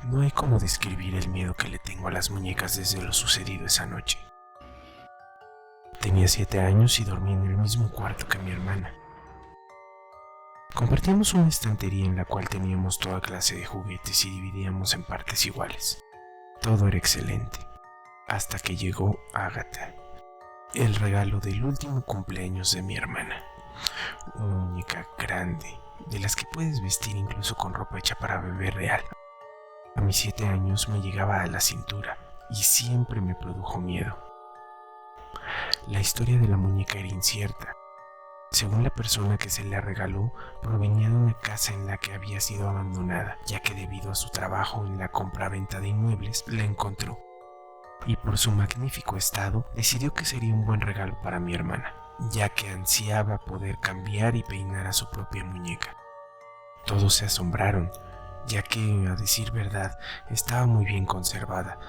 No hay cómo describir el miedo que le tengo a las muñecas desde lo sucedido esa noche. Tenía 7 años y dormía en el mismo cuarto que mi hermana. Compartíamos una estantería en la cual teníamos toda clase de juguetes y dividíamos en partes iguales. Todo era excelente, hasta que llegó Agatha, el regalo del último cumpleaños de mi hermana. Una muñeca grande, de las que puedes vestir incluso con ropa hecha para bebé real. A mis 7 años me llegaba a la cintura y siempre me produjo miedo. La historia de la muñeca era incierta. Según la persona que se la regaló, provenía de una casa en la que había sido abandonada, ya que debido a su trabajo en la compra-venta de inmuebles, la encontró. Y por su magnífico estado, decidió que sería un buen regalo para mi hermana, ya que ansiaba poder cambiar y peinar a su propia muñeca. Todos se asombraron, ya que, a decir verdad, estaba muy bien conservada,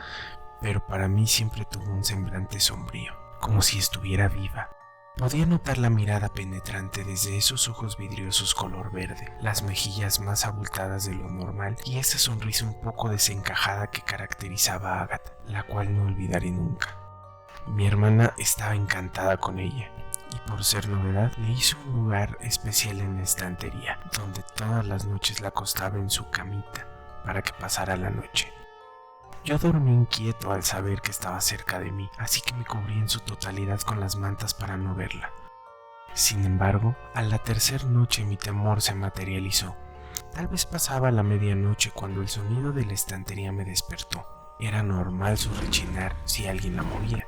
pero para mí siempre tuvo un semblante sombrío, como si estuviera viva. Podía notar la mirada penetrante desde esos ojos vidriosos color verde, las mejillas más abultadas de lo normal y esa sonrisa un poco desencajada que caracterizaba a Agatha, la cual no olvidaré nunca. Mi hermana estaba encantada con ella y por ser novedad le hizo un lugar especial en la estantería, donde todas las noches la acostaba en su camita para que pasara la noche. Yo dormí inquieto al saber que estaba cerca de mí, así que me cubrí en su totalidad con las mantas para no verla. Sin embargo, a la tercera noche mi temor se materializó. Tal vez pasaba la medianoche cuando el sonido de la estantería me despertó. Era normal su rechinar si alguien la movía.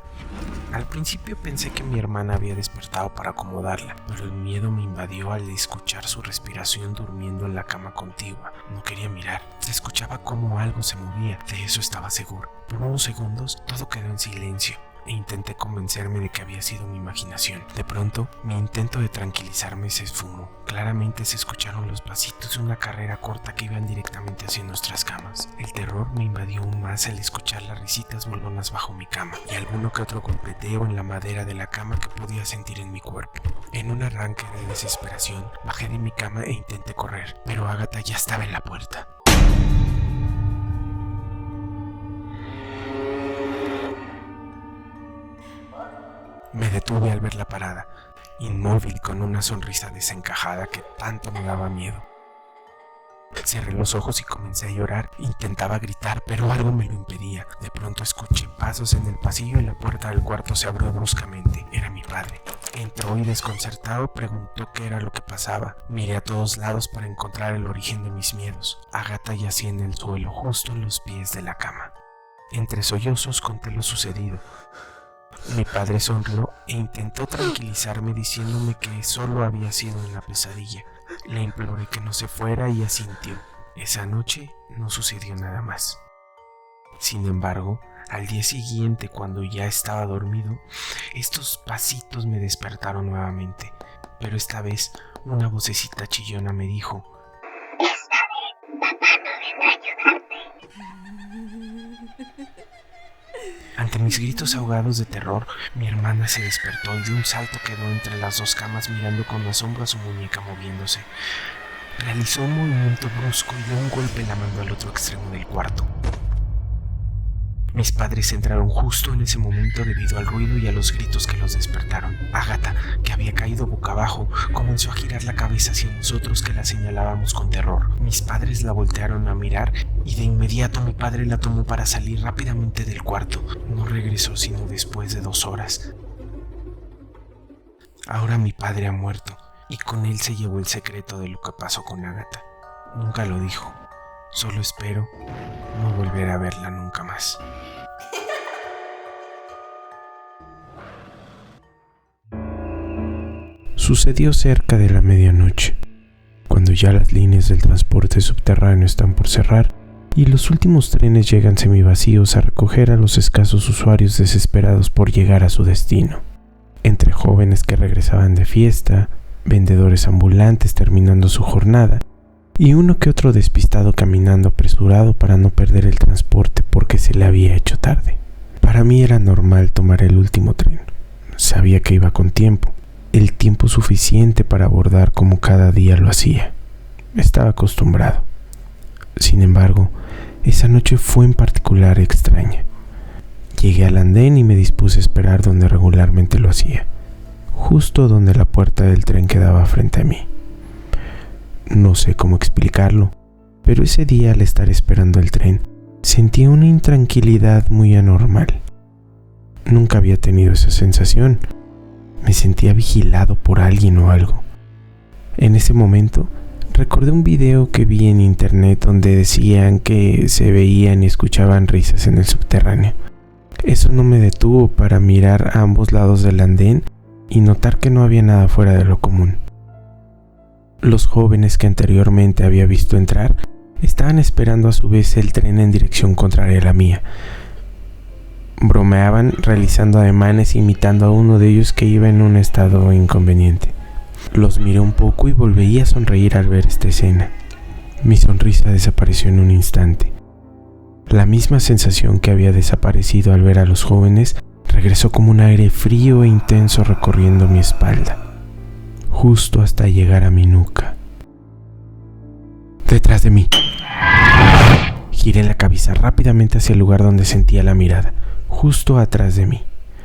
Al principio pensé que mi hermana había despertado para acomodarla, pero el miedo me invadió al escuchar su respiración durmiendo en la cama contigua. No quería mirar. Se escuchaba como algo se movía, de eso estaba seguro. Por unos segundos todo quedó en silencio e intenté convencerme de que había sido mi imaginación. De pronto, mi intento de tranquilizarme se esfumó. Claramente se escucharon los pasitos de una carrera corta que iban directamente hacia nuestras camas. El terror me invadió aún más al escuchar las risitas burlonas bajo mi cama y alguno que otro golpeteo en la madera de la cama que podía sentir en mi cuerpo. En un arranque de desesperación, bajé de mi cama e intenté correr, pero Agatha ya estaba en la puerta. Me detuve al verla parada, inmóvil con una sonrisa desencajada que tanto me daba miedo. Cerré los ojos y comencé a llorar. Intentaba gritar, pero algo me lo impedía. De pronto escuché pasos en el pasillo y la puerta del cuarto se abrió bruscamente. Era mi padre. Entró y desconcertado preguntó qué era lo que pasaba. Miré a todos lados para encontrar el origen de mis miedos. Agatha yacía en el suelo, justo en los pies de la cama. Entre sollozos conté lo sucedido. Mi padre sonrió e intentó tranquilizarme diciéndome que solo había sido una pesadilla. Le imploré que no se fuera y asintió. Esa noche no sucedió nada más. Sin embargo, al día siguiente, cuando ya estaba dormido, estos pasitos me despertaron nuevamente, pero esta vez una vocecita chillona me dijo: "Está bien, papá no vendrá a ayudarte". Ante mis gritos ahogados de terror, mi hermana se despertó y de un salto quedó entre las dos camas mirando con asombro a su muñeca moviéndose. Realizó un movimiento brusco y de un golpe la mandó al otro extremo del cuarto. Mis padres entraron justo en ese momento debido al ruido y a los gritos que los despertaron. Agatha, que había caído boca abajo, comenzó a girar la cabeza hacia nosotros que la señalábamos con terror. Mis padres la voltearon a mirar y de inmediato mi padre la tomó para salir rápidamente del cuarto. No regresó sino después de 2 horas. Ahora mi padre ha muerto y con él se llevó el secreto de lo que pasó con Agatha. Nunca lo dijo. Solo espero no volver a verla nunca más. Sucedió cerca de la medianoche, cuando ya las líneas del transporte subterráneo están por cerrar y los últimos trenes llegan semivacíos a recoger a los escasos usuarios desesperados por llegar a su destino. Entre jóvenes que regresaban de fiesta, vendedores ambulantes terminando su jornada, y uno que otro despistado caminando apresurado para no perder el transporte porque se le había hecho tarde. Para mí era normal tomar el último tren. Sabía que iba con tiempo, el tiempo suficiente para abordar como cada día lo hacía. Estaba acostumbrado. Sin embargo, esa noche fue en particular extraña. Llegué al andén y me dispuse a esperar donde regularmente lo hacía, justo donde la puerta del tren quedaba frente a mí. No sé cómo explicarlo, pero ese día al estar esperando el tren, sentí una intranquilidad muy anormal. Nunca había tenido esa sensación. Me sentía vigilado por alguien o algo. En ese momento, recordé un video que vi en internet donde decían que se veían y escuchaban risas en el subterráneo. Eso no me detuvo para mirar a ambos lados del andén y notar que no había nada fuera de lo común. Los jóvenes que anteriormente había visto entrar estaban esperando a su vez el tren en dirección contraria a la mía. Bromeaban realizando ademanes imitando a uno de ellos que iba en un estado inconveniente. Los miré un poco y volví a sonreír al ver esta escena. Mi sonrisa desapareció en un instante. La misma sensación que había desaparecido al ver a los jóvenes regresó como un aire frío e intenso recorriendo mi espalda, justo hasta llegar a mi nuca. Detrás de mí. Giré la cabeza rápidamente hacia el lugar donde sentía la mirada, justo atrás de mí.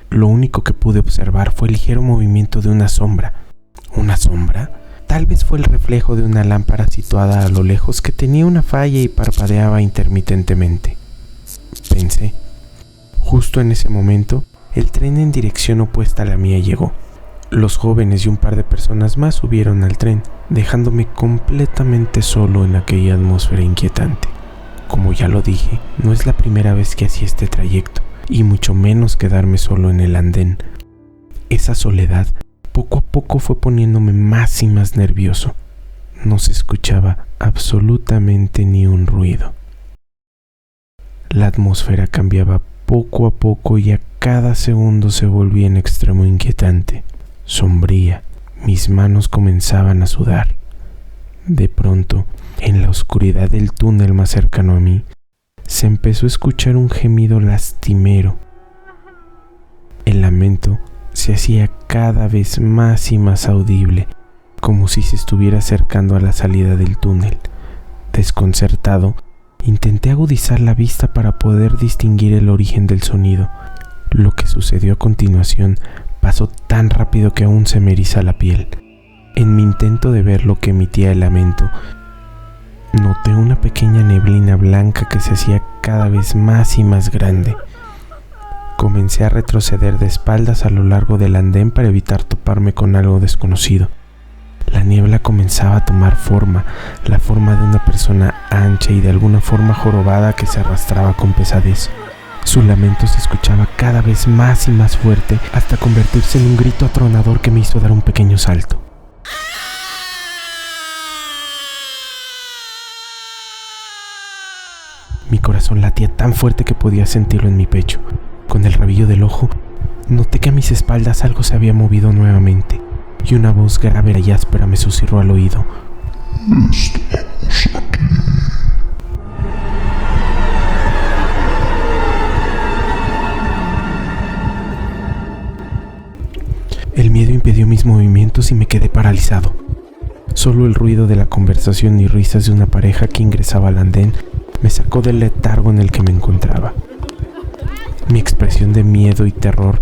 Lo único que pude observar fue el ligero movimiento de una sombra. ¿Una sombra? Tal vez fue el reflejo de una lámpara situada a lo lejos que tenía una falla y parpadeaba intermitentemente. Pensé. Justo en ese momento, el tren en dirección opuesta a la mía llegó. Los jóvenes y un par de personas más subieron al tren, dejándome completamente solo en aquella atmósfera inquietante. Como ya lo dije, no es la primera vez que hacía este trayecto, y mucho menos quedarme solo en el andén. Esa soledad poco a poco fue poniéndome más y más nervioso. No se escuchaba absolutamente ni un ruido. La atmósfera cambiaba poco a poco y a cada segundo se volvía en extremo inquietante, sombría. Mis manos comenzaban a sudar. De pronto, en la oscuridad del túnel más cercano a mí, se empezó a escuchar un gemido lastimero. El lamento se hacía cada vez más y más audible, como si se estuviera acercando a la salida del túnel. Desconcertado, intenté agudizar la vista para poder distinguir el origen del sonido. Lo que sucedió a continuación pasó tan rápido que aún se me eriza la piel. En mi intento de ver lo que emitía el lamento, noté una pequeña neblina blanca que se hacía cada vez más y más grande. Comencé a retroceder de espaldas a lo largo del andén para evitar toparme con algo desconocido. La niebla comenzaba a tomar forma, la forma de una persona ancha y de alguna forma jorobada que se arrastraba con pesadez. Su lamento se escuchaba cada vez más y más fuerte hasta convertirse en un grito atronador que me hizo dar un pequeño salto. Mi corazón latía tan fuerte que podía sentirlo en mi pecho. Con el rabillo del ojo, noté que a mis espaldas algo se había movido nuevamente, y una voz grave y áspera me susurró al oído. Estamos aquí. El miedo impidió mis movimientos y me quedé paralizado. Solo el ruido de la conversación y risas de una pareja que ingresaba al andén me sacó del letargo en el que me encontraba. Mi expresión de miedo y terror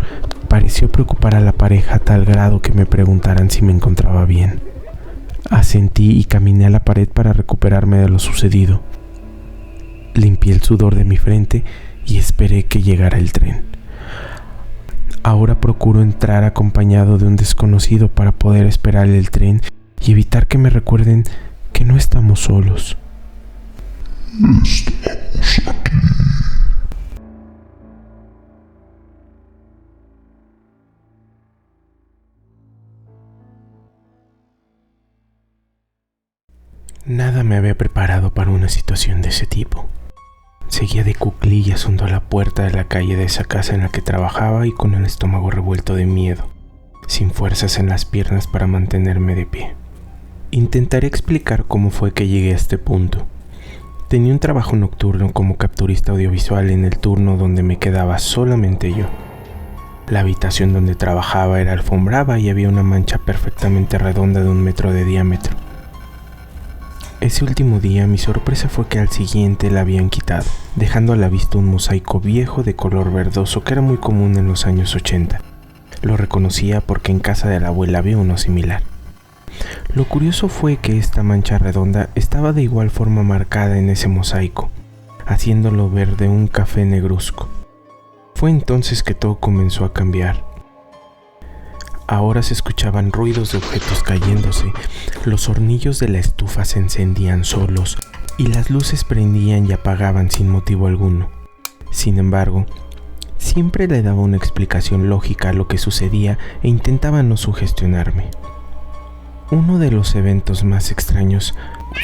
pareció preocupar a la pareja a tal grado que me preguntaran si me encontraba bien. Asentí y caminé a la pared para recuperarme de lo sucedido. Limpié el sudor de mi frente y esperé que llegara el tren. Ahora procuro entrar acompañado de un desconocido para poder esperar el tren y evitar que me recuerden que no estamos solos. Estamos aquí. Nada me había preparado para una situación de ese tipo. Seguía de cuclillas junto a la puerta de la calle de esa casa en la que trabajaba y con el estómago revuelto de miedo, sin fuerzas en las piernas para mantenerme de pie. Intentaré explicar cómo fue que llegué a este punto. Tenía un trabajo nocturno como capturista audiovisual en el turno donde me quedaba solamente yo. La habitación donde trabajaba era alfombrada y había una mancha perfectamente redonda de 1 metro de diámetro. Ese último día mi sorpresa fue que al siguiente la habían quitado, dejando a la vista un mosaico viejo de color verdoso que era muy común en los años 80. Lo reconocía porque en casa de la abuela había uno similar. Lo curioso fue que esta mancha redonda estaba de igual forma marcada en ese mosaico, haciéndolo ver de un café negruzco. Fue entonces que todo comenzó a cambiar. Ahora se escuchaban ruidos de objetos cayéndose, los hornillos de la estufa se encendían solos y las luces prendían y apagaban sin motivo alguno. Sin embargo, siempre le daba una explicación lógica a lo que sucedía e intentaba no sugestionarme. Uno de los eventos más extraños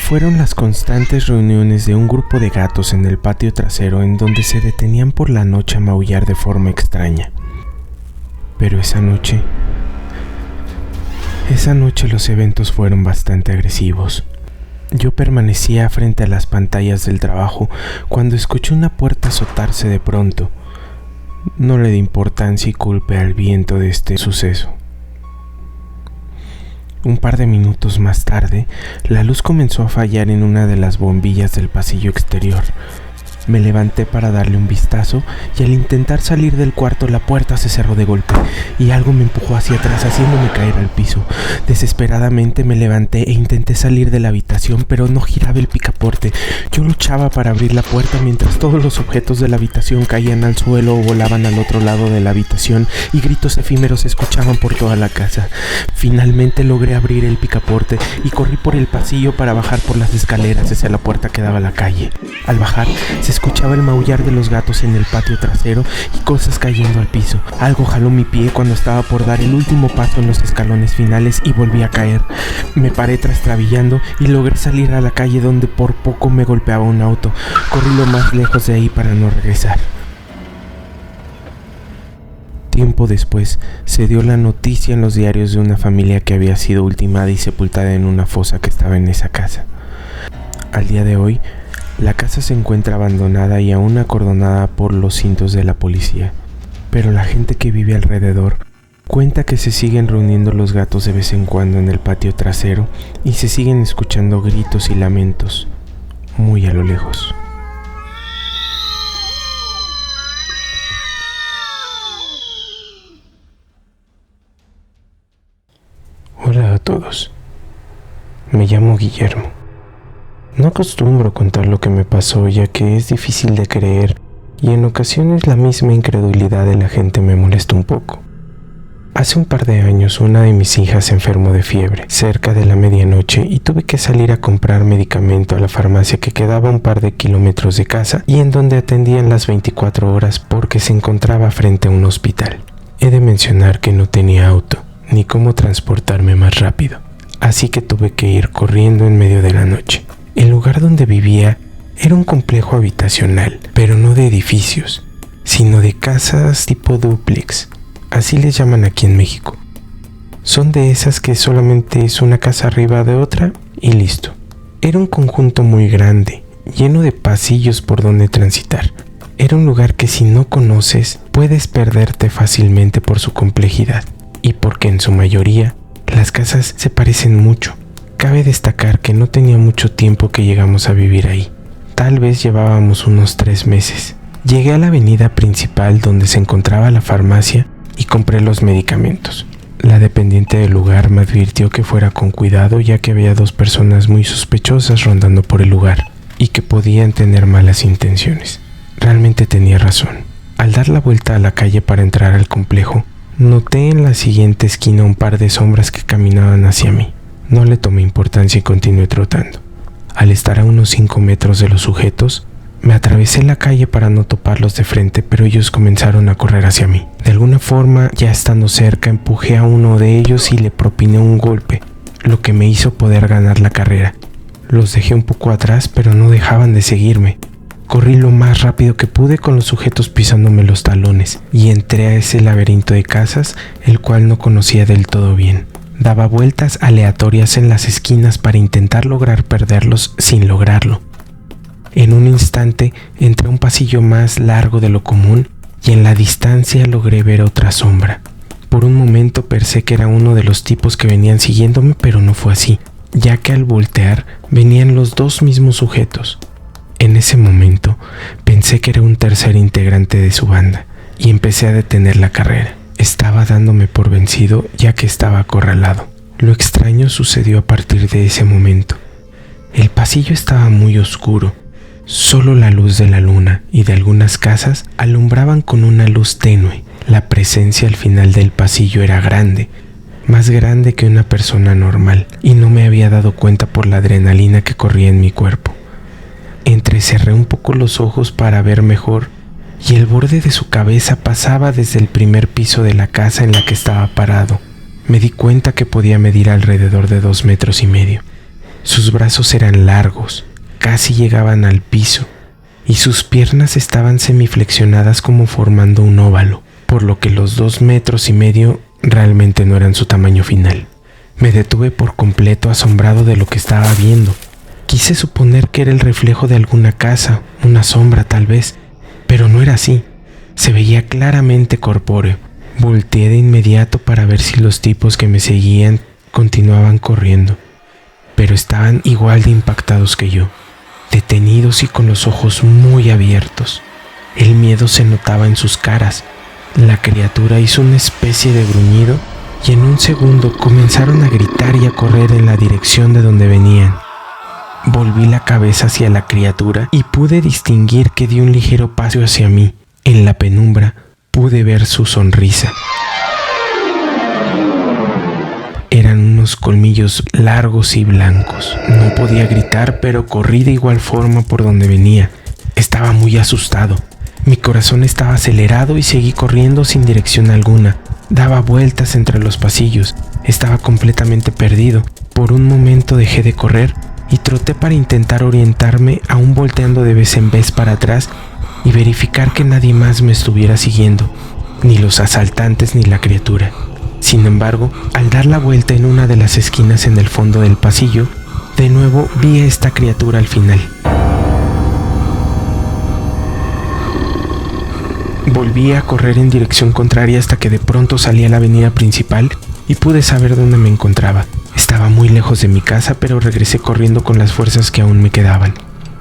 fueron las constantes reuniones de un grupo de gatos en el patio trasero en donde se detenían por la noche a maullar de forma extraña. Pero esa noche los eventos fueron bastante agresivos. Yo permanecía frente a las pantallas del trabajo cuando escuché una puerta azotarse de pronto. No le di importancia y culpé al viento de este suceso. Un par de minutos más tarde, la luz comenzó a fallar en una de las bombillas del pasillo exterior. Me levanté para darle un vistazo y al intentar salir del cuarto la puerta se cerró de golpe y algo me empujó hacia atrás haciéndome caer al piso. Desesperadamente me levanté e intenté salir de la habitación, pero no giraba el picaporte. Yo luchaba para abrir la puerta mientras todos los objetos de la habitación caían al suelo o volaban al otro lado de la habitación y gritos efímeros se escuchaban por toda la casa. Finalmente logré abrir el picaporte y corrí por el pasillo para bajar por las escaleras hacia la puerta que daba a la calle. Al bajar se escuchaba el maullar de los gatos en el patio trasero y cosas cayendo al piso. Algo jaló mi pie cuando estaba por dar el último paso en los escalones finales y volví a caer. Me paré trastabillando y logré salir a la calle donde por poco me golpeaba un auto. Corrí lo más lejos de ahí para no regresar. Tiempo después se dio la noticia en los diarios de una familia que había sido ultimada y sepultada en una fosa que estaba en esa casa. Al día de hoy, la casa se encuentra abandonada y aún acordonada por los cintos de la policía, pero la gente que vive alrededor cuenta que se siguen reuniendo los gatos de vez en cuando en el patio trasero y se siguen escuchando gritos y lamentos, muy a lo lejos. Hola a todos, me llamo Guillermo. No acostumbro contar lo que me pasó ya que es difícil de creer y en ocasiones la misma incredulidad de la gente me molesta un poco. Hace un par de años una de mis hijas se enfermó de fiebre cerca de la medianoche y tuve que salir a comprar medicamento a la farmacia que quedaba a un par de kilómetros de casa y en donde atendían las 24 horas porque se encontraba frente a un hospital. He de mencionar que no tenía auto ni cómo transportarme más rápido, así que tuve que ir corriendo en medio de la noche. El lugar donde vivía era un complejo habitacional, pero no de edificios, sino de casas tipo dúplex, así les llaman aquí en México. Son de esas que solamente es una casa arriba de otra y listo. Era un conjunto muy grande, lleno de pasillos por donde transitar. Era un lugar que si no conoces, puedes perderte fácilmente por su complejidad, y porque en su mayoría, las casas se parecen mucho. Cabe destacar que no tenía mucho tiempo que llegamos a vivir ahí. Tal vez llevábamos unos 3 meses. Llegué a la avenida principal donde se encontraba la farmacia y compré los medicamentos. La dependiente del lugar me advirtió que fuera con cuidado ya que había 2 personas muy sospechosas rondando por el lugar y que podían tener malas intenciones. Realmente tenía razón. Al dar la vuelta a la calle para entrar al complejo, noté en la siguiente esquina un par de sombras que caminaban hacia mí. No le tomé importancia y continué trotando. Al estar a unos 5 metros de los sujetos, me atravesé la calle para no toparlos de frente, pero ellos comenzaron a correr hacia mí. De alguna forma, ya estando cerca, empujé a uno de ellos y le propiné un golpe, lo que me hizo poder ganar la carrera. Los dejé un poco atrás, pero no dejaban de seguirme. Corrí lo más rápido que pude con los sujetos pisándome los talones y entré a ese laberinto de casas, el cual no conocía del todo bien. Daba vueltas aleatorias en las esquinas para intentar lograr perderlos sin lograrlo. En un instante entré a un pasillo más largo de lo común y en la distancia logré ver otra sombra. Por un momento pensé que era uno de los tipos que venían siguiéndome, pero no fue así. ya que al voltear venían los dos mismos sujetos. En ese momento pensé que era un tercer integrante de su banda y empecé a detener la carrera. Estaba dándome por vencido ya que estaba acorralado. Lo extraño sucedió a partir de ese momento. El pasillo estaba muy oscuro. Solo la luz de la luna y de algunas casas alumbraban con una luz tenue. La presencia al final del pasillo era grande, más grande que una persona normal, y no me había dado cuenta por la adrenalina que corría en mi cuerpo. Entrecerré un poco los ojos para ver mejor, y el borde de su cabeza pasaba desde el primer piso de la casa en la que estaba parado. Me di cuenta que podía medir alrededor de 2,5 metros. Sus brazos eran largos, casi llegaban al piso, y sus piernas estaban semiflexionadas como formando un óvalo, por lo que los 2,5 metros realmente no eran su tamaño final. Me detuve por completo asombrado de lo que estaba viendo. Quise suponer que era el reflejo de alguna casa, una sombra tal vez, pero no era así. Se veía claramente corpóreo. Volteé de inmediato para ver si los tipos que me seguían continuaban corriendo, pero estaban igual de impactados que yo, detenidos y con los ojos muy abiertos. El miedo se notaba en sus caras. La criatura hizo una especie de gruñido y en un segundo comenzaron a gritar y a correr en la dirección de donde venían. Volví la cabeza hacia la criatura y pude distinguir que dio un ligero paso hacia mí. En la penumbra pude ver su sonrisa. Eran unos colmillos largos y blancos. No podía gritar, pero corrí de igual forma por donde venía. Estaba muy asustado. Mi corazón estaba acelerado y seguí corriendo sin dirección alguna. Daba vueltas entre los pasillos. Estaba completamente perdido. Por un momento dejé de correr y troté para intentar orientarme, aún volteando de vez en vez para atrás y verificar que nadie más me estuviera siguiendo, ni los asaltantes ni la criatura. Sin embargo, al dar la vuelta en una de las esquinas en el fondo del pasillo, de nuevo vi a esta criatura al final. Volví a correr en dirección contraria hasta que de pronto salí a la avenida principal y pude saber dónde me encontraba. Estaba muy lejos de mi casa, pero regresé corriendo con las fuerzas que aún me quedaban.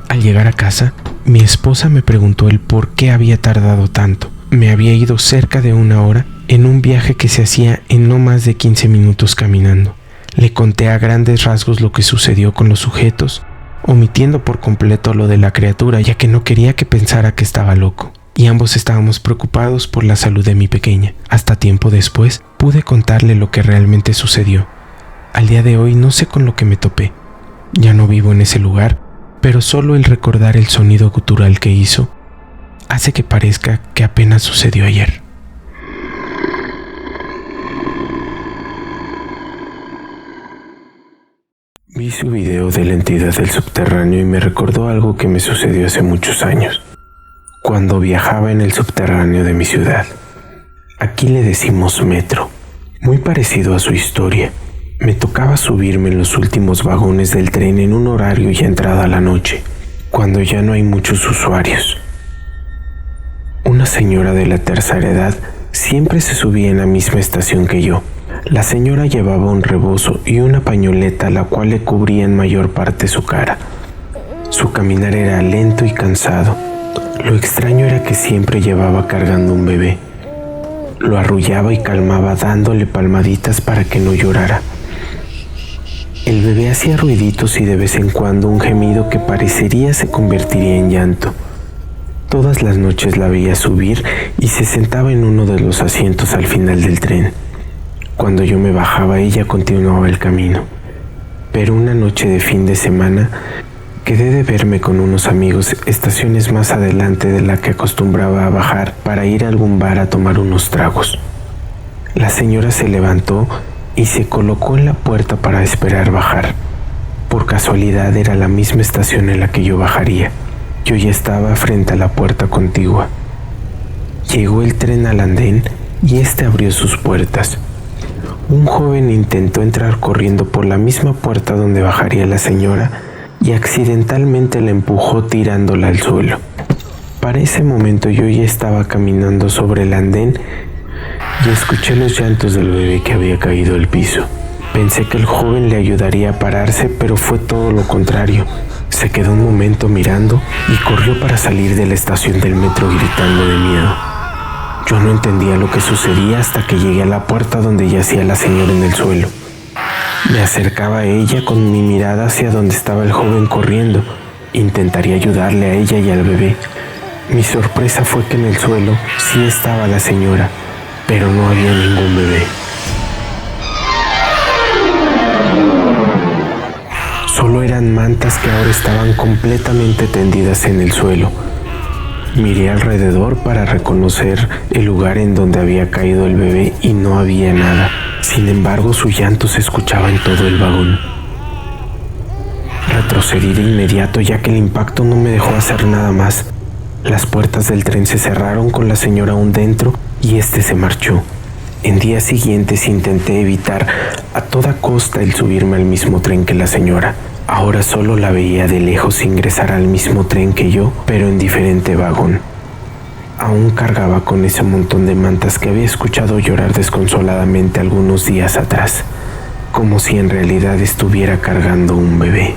Al llegar a casa, mi esposa me preguntó el por qué había tardado tanto. Me había ido cerca de 1 hora en un viaje que se hacía en no más de 15 minutos caminando. Le conté a grandes rasgos lo que sucedió con los sujetos, omitiendo por completo lo de la criatura, ya que no quería que pensara que estaba loco. Y ambos estábamos preocupados por la salud de mi pequeña. Hasta tiempo después pude contarle lo que realmente sucedió. Al día de hoy no sé con lo que me topé. Ya no vivo en ese lugar, pero solo el recordar el sonido gutural que hizo hace que parezca que apenas sucedió ayer. Vi su video de la entidad del subterráneo y me recordó algo que me sucedió hace muchos años, cuando viajaba en el subterráneo de mi ciudad. Aquí le decimos metro, muy parecido a su historia. Me tocaba subirme en los últimos vagones del tren en un horario ya entrada la noche, cuando ya no hay muchos usuarios. Una señora de la tercera edad siempre se subía en la misma estación que yo. La señora llevaba un rebozo y una pañoleta la cual le cubría en mayor parte su cara. Su caminar era lento y cansado. Lo extraño era que siempre llevaba cargando un bebé. Lo arrullaba y calmaba dándole palmaditas para que no llorara. El bebé hacía ruiditos y de vez en cuando un gemido que parecería se convertiría en llanto. Todas las noches la veía subir y se sentaba en uno de los asientos al final del tren. Cuando yo me bajaba, ella continuaba el camino. Pero una noche de fin de semana, quedé de verme con unos amigos estaciones más adelante de la que acostumbraba a bajar para ir a algún bar a tomar unos tragos. La señora se levantó y se colocó en la puerta para esperar bajar. Por casualidad era la misma estación en la que yo bajaría. Yo ya estaba frente a la puerta contigua. Llegó el tren al andén y este abrió sus puertas. Un joven intentó entrar corriendo por la misma puerta donde bajaría la señora y accidentalmente la empujó tirándola al suelo. Para ese momento yo ya estaba caminando sobre el andén y escuché los llantos del bebé que había caído al piso. Pensé que el joven le ayudaría a pararse, pero fue todo lo contrario. Se quedó un momento mirando y corrió para salir de la estación del metro gritando de miedo. Yo no entendía lo que sucedía hasta que llegué a la puerta donde yacía la señora en el suelo. Me acercaba a ella con mi mirada hacia donde estaba el joven corriendo. Intentaría ayudarle a ella y al bebé. Mi sorpresa fue que en el suelo sí estaba la señora, pero no había ningún bebé. Solo eran mantas que ahora estaban completamente tendidas en el suelo. Miré alrededor para reconocer el lugar en donde había caído el bebé y no había nada. Sin embargo, su llanto se escuchaba en todo el vagón. Retrocedí de inmediato ya que el impacto no me dejó hacer nada más. Las puertas del tren se cerraron con la señora aún dentro y se marchó. En días siguientes intenté evitar a toda costa el subirme al mismo tren que la señora. Ahora solo la veía de lejos ingresar al mismo tren que yo, pero en diferente vagón. Aún cargaba con ese montón de mantas que había escuchado llorar desconsoladamente algunos días atrás, como si en realidad estuviera cargando un bebé.